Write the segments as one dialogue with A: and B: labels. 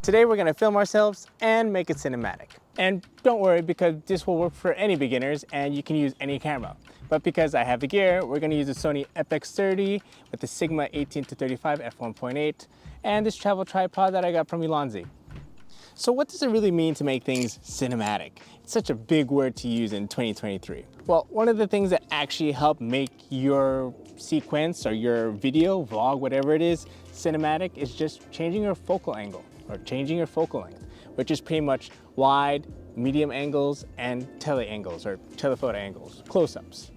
A: Today we're gonna film ourselves and make it cinematic. And don't worry, because this will work for any beginners and you can use any camera. But because I have the gear, we're gonna use the Sony FX30 with the Sigma 18-35 f1.8 and this travel tripod that I got from Elonzi. So what does it really mean to make things cinematic? It's such a big word to use in 2023. Well, one of the things that actually help make your sequence or your video, vlog, whatever it is, cinematic is just changing your focal angle or changing your focal length, which is pretty much wide, medium angles, and tele angles or telephoto angles, close-ups.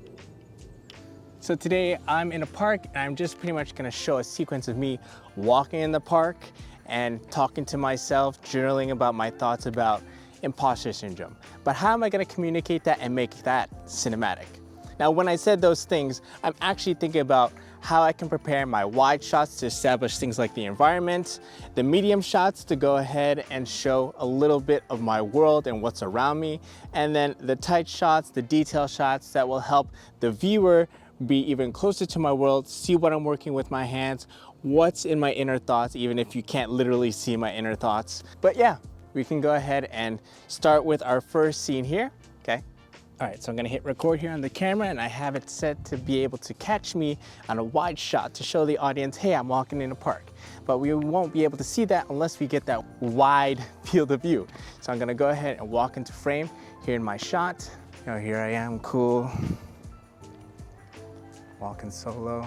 A: So today I'm in a park and I'm just pretty much gonna show a sequence of me walking in the park and talking to myself, journaling about my thoughts about imposter syndrome. But how am I gonna communicate that and make that cinematic? Now, when I said those things, I'm actually thinking about how I can prepare my wide shots to establish things like the environment, the medium shots to go ahead and show a little bit of my world and what's around me, and then the tight shots, the detail shots that will help the viewer be even closer to my world, see what I'm working with my hands, what's in my inner thoughts, even if you can't literally see my inner thoughts. But yeah, we can go ahead and start with our first scene here, okay? All right, so I'm gonna hit record here on the camera and I have it set to be able to catch me on a wide shot to show the audience, hey, I'm walking in a park. But we won't be able to see that unless we get that wide field of view. So I'm gonna go ahead and walk into frame here in my shot. You know, here I am, cool. Walking solo.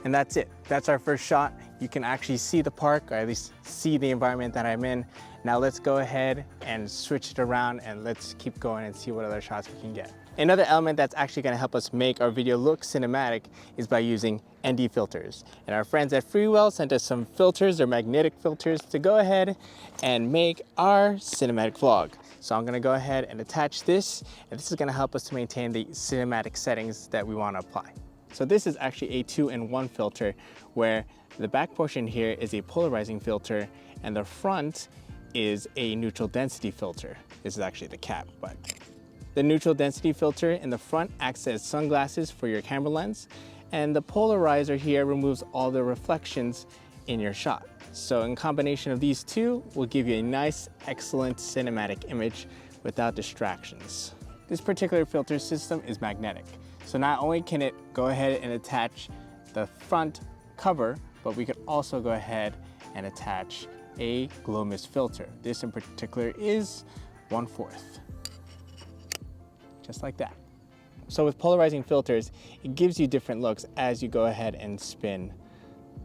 A: And that's it. That's our first shot. You can actually see the park, or at least see the environment that I'm in. Now let's go ahead and switch it around and let's keep going and see what other shots we can get. Another element that's actually gonna help us make our video look cinematic is by using ND filters. And our friends at Freewell sent us some filters, or magnetic filters, to go ahead and make our cinematic vlog. So I'm gonna go ahead and attach this, and this is gonna help us to maintain the cinematic settings that we wanna apply. So this is actually a 2-in-1 filter, where the back portion here is a polarizing filter and the front is a neutral density filter. This is actually the cap, but the neutral density filter in the front acts as sunglasses for your camera lens, and the polarizer here removes all the reflections in your shot. So in combination of these two will give you a nice, excellent cinematic image without distractions. This particular filter system is magnetic. So not only can it go ahead and attach the front cover, but we could also go ahead and attach a glow mist filter. This in particular is 1/4, just like that. So with polarizing filters, it gives you different looks as you go ahead and spin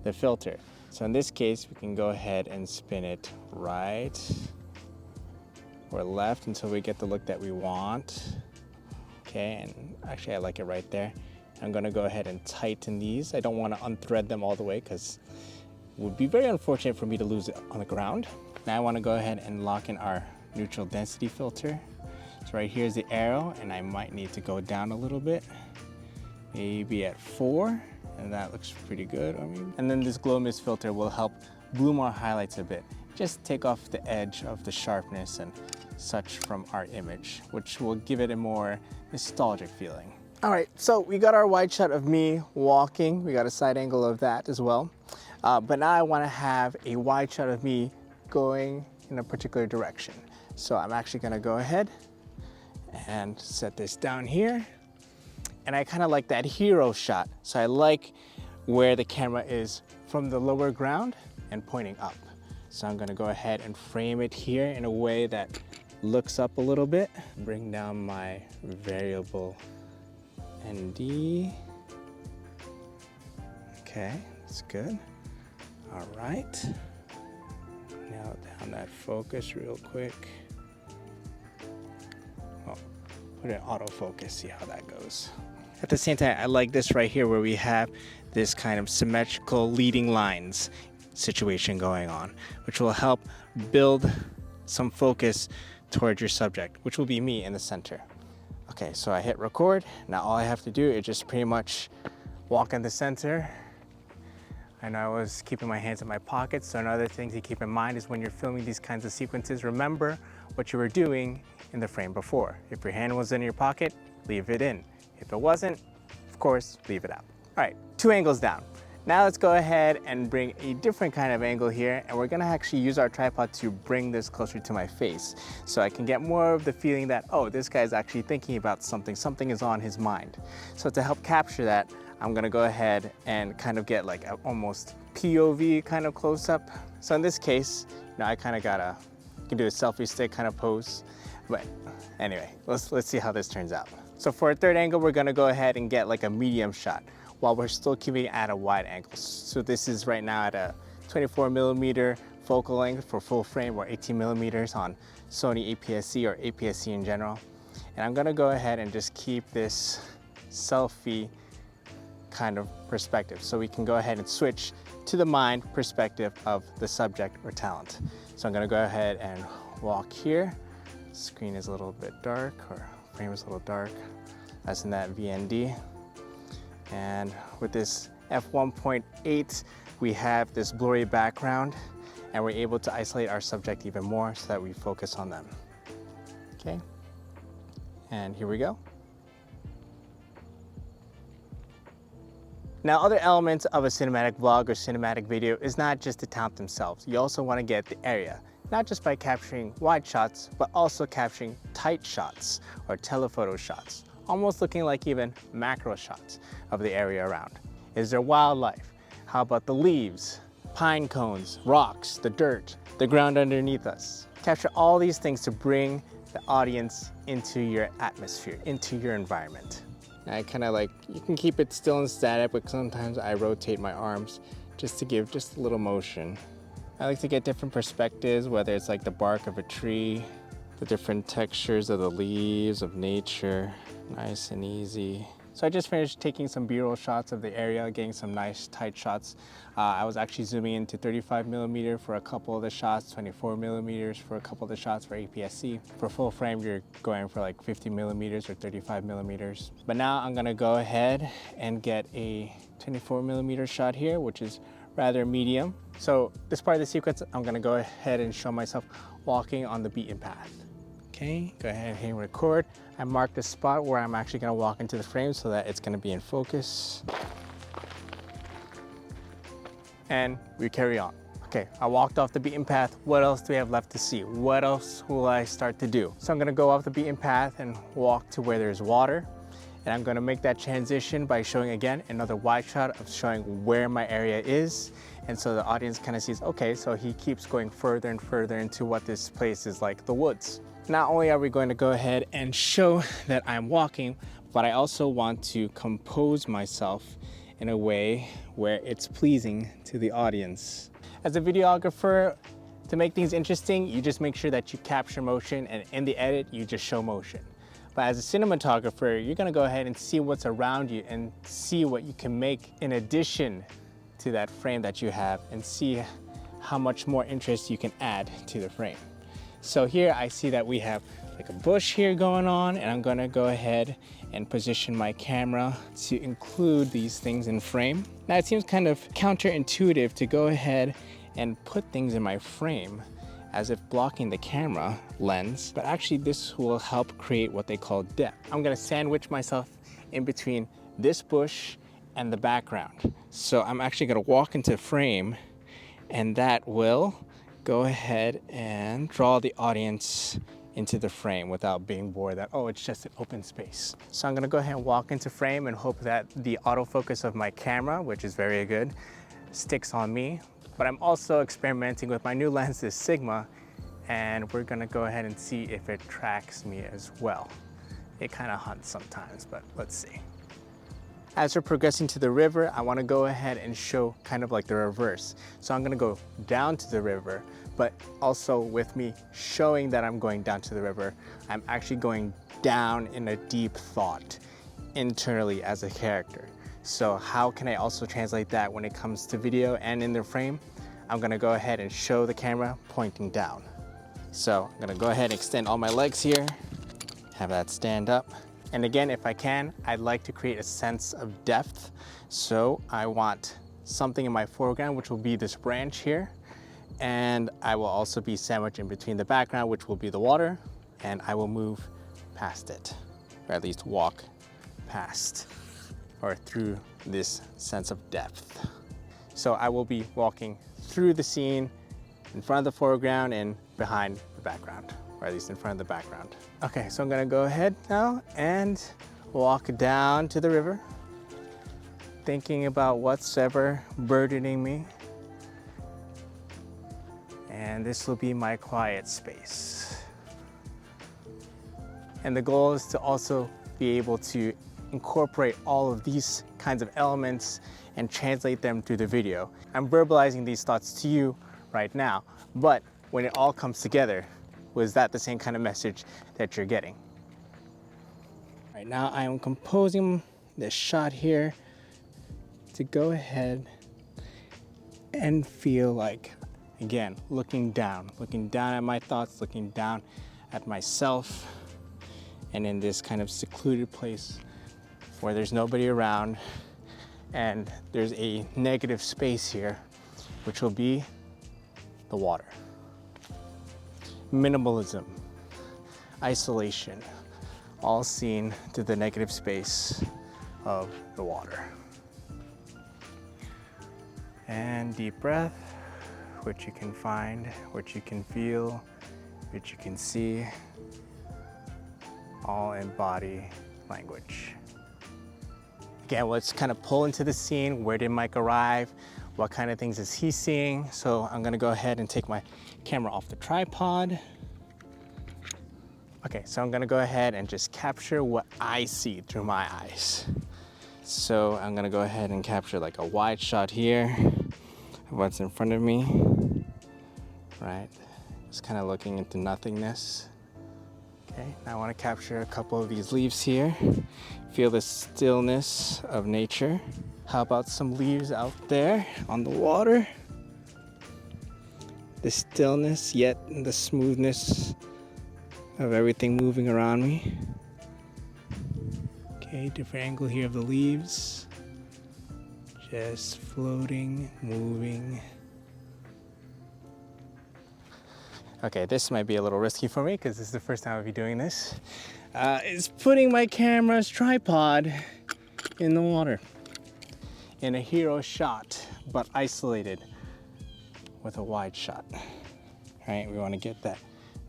A: the filter. So in this case, we can go ahead and spin it right or left until we get the look that we want. Okay, and actually I like it right there. I'm gonna go ahead and tighten these. I don't wanna unthread them all the way because it would be very unfortunate for me to lose it on the ground. Now I wanna go ahead and lock in our neutral density filter. So right here's the arrow, and I might need to go down a little bit, maybe at 4, and that looks pretty good. And then this glow mist filter will help bloom our highlights a bit. Just take off the edge of the sharpness and such from our image, which will give it a more nostalgic feeling. All right, so we got our wide shot of me walking. We got a side angle of that as well. But now I wanna have a wide shot of me going in a particular direction. So I'm actually gonna go ahead and set this down here. And I kinda like that hero shot. So I like where the camera is from the lower ground and pointing up. So I'm gonna go ahead and frame it here in a way that looks up a little bit. Bring down my variable ND. Okay, that's good. All right. Nail down that focus real quick. Oh, put it in autofocus, see how that goes. At the same time, I like this right here where we have this kind of symmetrical leading lines situation going on, which will help build some focus towards your subject, which will be me in the center. Okay, so I hit record. Now all I have to do is just pretty much walk in the center. I know I was keeping my hands in my pockets, so another thing to keep in mind is when you're filming these kinds of sequences, remember what you were doing in the frame before. If your hand was in your pocket, leave it in. If it wasn't, of course, leave it out. All right, 2 angles down. Now let's go ahead and bring a different kind of angle here, and we're gonna actually use our tripod to bring this closer to my face so I can get more of the feeling that, oh, this guy's actually thinking about something, something is on his mind. So to help capture that, I'm gonna go ahead and kind of get like an almost POV kind of close up. So in this case, I kind of gotta, you can do a selfie stick kind of pose. But anyway, let's see how this turns out. So for a third angle, we're gonna go ahead and get like a medium shot while we're still keeping it at a wide angle. So this is right now at a 24mm focal length for full frame, or 18mm on Sony APS-C or APS-C in general. And I'm gonna go ahead and just keep this selfie kind of perspective so we can go ahead and switch to the mind perspective of the subject or talent. So I'm gonna go ahead and walk here. Screen is a little bit dark, or frame is a little dark. That's in that VND. And with this f1.8, we have this blurry background, and we're able to isolate our subject even more so that we focus on them. Okay, and here we go. Now, other elements of a cinematic vlog or cinematic video is not just the talent themselves. You also want to get the area, not just by capturing wide shots, but also capturing tight shots or telephoto shots, almost looking like even macro shots of the area around. Is there wildlife? How about the leaves, pine cones, rocks, the dirt, the ground underneath us? Capture all these things to bring the audience into your atmosphere, into your environment. I kind of like, you can keep it still and static, but sometimes I rotate my arms just to give just a little motion. I like to get different perspectives, whether it's like the bark of a tree, the different textures of the leaves, of nature, nice and easy. So I just finished taking some B-roll shots of the area, getting some nice tight shots. I was actually zooming into 35mm for a couple of the shots, 24mm for a couple of the shots for APS-C. For full frame, you're going for like 50mm or 35mm. But now I'm gonna go ahead and get a 24mm shot here, which is rather medium. So this part of the sequence, I'm gonna go ahead and show myself walking on the beaten path. Okay, go ahead and hit record. I marked the spot where I'm actually gonna walk into the frame so that it's gonna be in focus. And we carry on. Okay, I walked off the beaten path. What else do we have left to see? What else will I start to do? So I'm gonna go off the beaten path and walk to where there's water. And I'm gonna make that transition by showing again another wide shot of showing where my area is. And so the audience kind of sees, okay, so he keeps going further and further into what this place is like, the woods. Not only are we going to go ahead and show that I'm walking, but I also want to compose myself in a way where it's pleasing to the audience. As a videographer, to make things interesting, you just make sure that you capture motion, and in the edit, you just show motion. But as a cinematographer, you're gonna go ahead and see what's around you and see what you can make in addition to that frame that you have, and see how much more interest you can add to the frame. So here I see that we have like a bush here going on, and I'm gonna go ahead and position my camera to include these things in frame. Now it seems kind of counterintuitive to go ahead and put things in my frame as if blocking the camera lens, but actually this will help create what they call depth. I'm gonna sandwich myself in between this bush and the background. So I'm actually gonna walk into frame, and that will go ahead and draw the audience into the frame without being bored that, oh, it's just an open space. So I'm gonna go ahead and walk into frame and hope that the autofocus of my camera, which is very good, sticks on me. But I'm also experimenting with my new lens, this Sigma, and we're gonna go ahead and see if it tracks me as well. It kind of hunts sometimes, but let's see. As we're progressing to the river, I want to go ahead and show kind of like the reverse. So I'm going to go down to the river, but also with me showing that I'm going down to the river, I'm actually going down in a deep thought internally as a character. So how can I also translate that when it comes to video and in the frame? I'm going to go ahead and show the camera pointing down. So I'm going to go ahead and extend all my legs here, have that stand up. And again, if I can, I'd like to create a sense of depth. So I want something in my foreground, which will be this branch here. And I will also be sandwiched in between the background, which will be the water. And I will move past it, or at least walk past or through this sense of depth. So I will be walking through the scene, in front of the foreground and behind the background, or at least in front of the background. Okay, so I'm gonna go ahead now and walk down to the river, thinking about what's ever burdening me. And this will be my quiet space. And the goal is to also be able to incorporate all of these kinds of elements and translate them to the video. I'm verbalizing these thoughts to you right now, but when it all comes together, was that the same kind of message that you're getting? Right now I am composing this shot here to go ahead and feel like, again, looking down at my thoughts, looking down at myself, and in this kind of secluded place where there's nobody around and there's a negative space here, which will be the water. Minimalism, isolation, all seen through the negative space of the water. And deep breath, which you can find, which you can feel, which you can see, all in body language. Again, let's kind of pull into the scene. Where did Mike arrive? What kind of things is he seeing? So I'm gonna go ahead and take my camera off the tripod. Okay, so I'm gonna go ahead and just capture what I see through my eyes. So I'm gonna go ahead and capture like a wide shot here of what's in front of me, right? Just kind of looking into nothingness. Okay, now I wanna capture a couple of these leaves here. Feel the stillness of nature. How about some leaves out there on the water? The stillness, yet the smoothness of everything moving around me. Okay, different angle here of the leaves. Just floating, moving. Okay, this might be a little risky for me because this is the first time I'll be doing this. Is putting my camera's tripod in the water. In a hero shot, but isolated with a wide shot. All right, we want to get that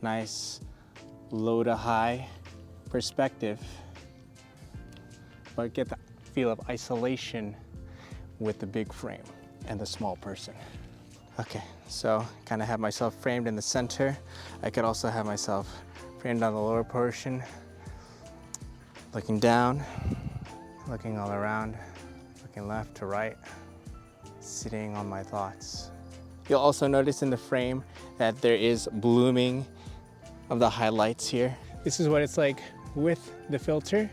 A: nice low to high perspective, but get the feel of isolation with the big frame and the small person. Okay, so kind of have myself framed in the center. I could also have myself framed on the lower portion, looking down, looking all around, looking left to right, sitting on my thoughts. You'll also notice in the frame that there is blooming of the highlights here. This is what it's like with the filter,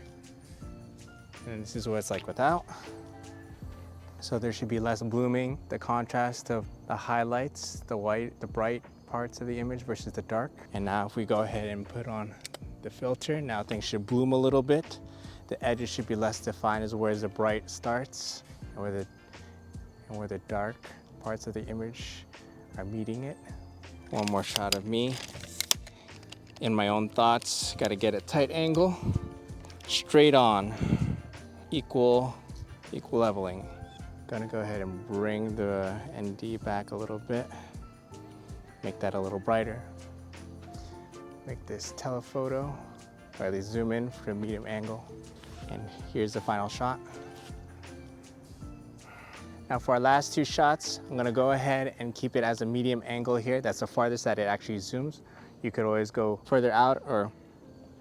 A: and this is what it's like without. So there should be less blooming, the contrast of the highlights, the white, the bright parts of the image versus the dark. And now if we go ahead and put on the filter, now things should bloom a little bit. The edges should be less defined as where the bright starts and where the dark parts of the image are meeting it. One more shot of me in my own thoughts. Got to get a tight angle, straight on, equal leveling. Gonna go ahead and bring the ND back a little bit, make that a little brighter. Make this telephoto, or at least zoom in for a medium angle. And here's the final shot. Now for our last two shots, I'm gonna go ahead and keep it as a medium angle here. That's the farthest that it actually zooms. You could always go further out or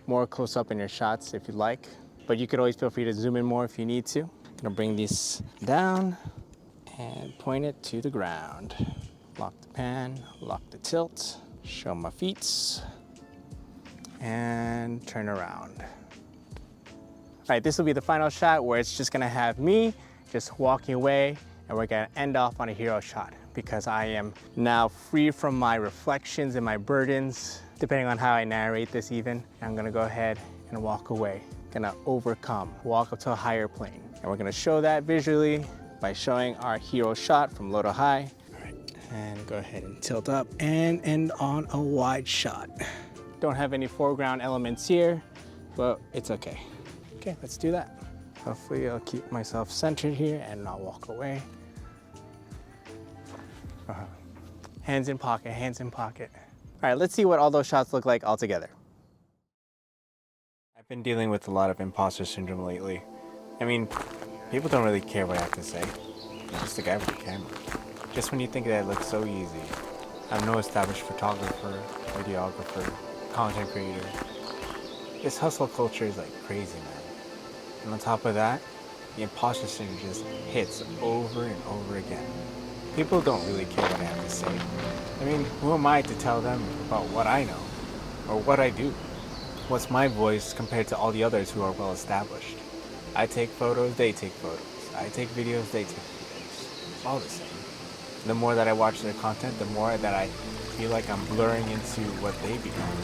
A: more close up in your shots if you'd like, but you could always feel free to zoom in more if you need to. Gonna bring these down and point it to the ground. Lock the pan, lock the tilt, show my feet, and turn around. All right, this will be the final shot where it's just gonna have me just walking away, and we're gonna end off on a hero shot because I am now free from my reflections and my burdens, depending on how I narrate this even. I'm gonna go ahead and walk away, gonna overcome, walk up to a higher plane. And we're gonna show that visually by showing our hero shot from low to high. All right, and go ahead and tilt up and end on a wide shot. Don't have any foreground elements here, but it's okay. Okay, let's do that. Hopefully I'll keep myself centered here and not walk away. Hands in pocket, hands in pocket. All right, let's see what all those shots look like all together. I've been dealing with a lot of imposter syndrome lately. I mean, people don't really care what I have to say. I'm just a guy with a camera. Just when you think that it looks so easy, I'm no established photographer, videographer, content creator. This hustle culture is like crazy, man. And on top of that, the imposter syndrome just hits over and over again. People don't really care what I have to say. I mean, who am I to tell them about what I know or what I do? What's my voice compared to all the others who are well established? I take photos, they take photos. I take videos, they take videos. It's all the same. The more that I watch their content, the more that I feel like I'm blurring into what they become.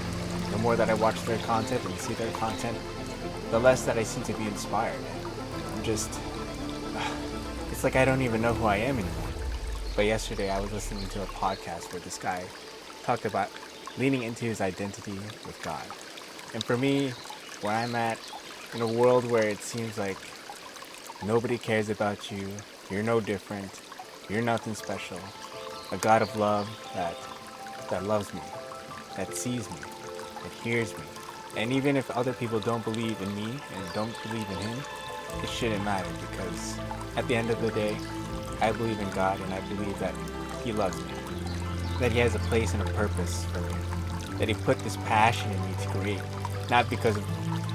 A: The more that I watch their content and see their content, the less that I seem to be inspired. I'm just, it's like I don't even know who I am anymore. But yesterday I was listening to a podcast where this guy talked about leaning into his identity with God. And for me, where I'm at, in a world where it seems like nobody cares about you, you're no different, you're nothing special, a God of love that loves me, that sees me, that hears me. And even if other people don't believe in me and don't believe in him, it shouldn't matter, because at the end of the day, I believe in God and I believe that he loves me, that he has a place and a purpose for me, that he put this passion in me to create, not because of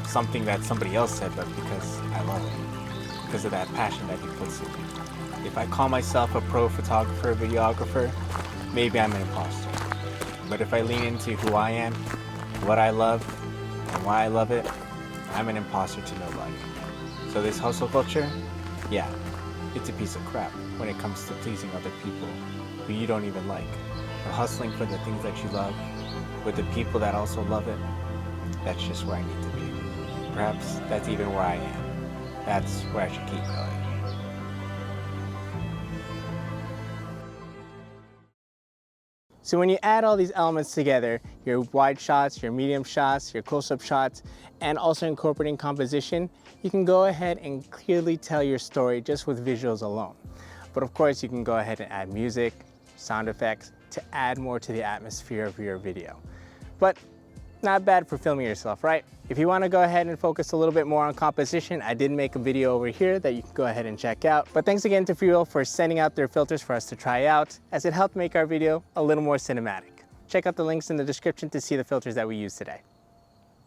A: something that somebody else said, but because I love him, because of that passion that he puts in me. If I call myself a pro photographer, videographer, maybe I'm an imposter. But if I lean into who I am, what I love, and why I love it, I'm an imposter to nobody. So this hustle culture, yeah, it's a piece of crap when it comes to pleasing other people who you don't even like. But hustling for the things that you love, with the people that also love it, that's just where I need to be. Perhaps that's even where I am. That's where I should keep going. So when you add all these elements together, your wide shots, your medium shots, your close-up shots, and also incorporating composition, you can go ahead and clearly tell your story just with visuals alone. But of course, you can go ahead and add music, sound effects to add more to the atmosphere of your video. But not bad for filming yourself, right? If you want to go ahead and focus a little bit more on composition, I did make a video over here that you can go ahead and check out. But thanks again to Freewheel for sending out their filters for us to try out, as it helped make our video a little more cinematic. Check out the links in the description to see the filters that we used today.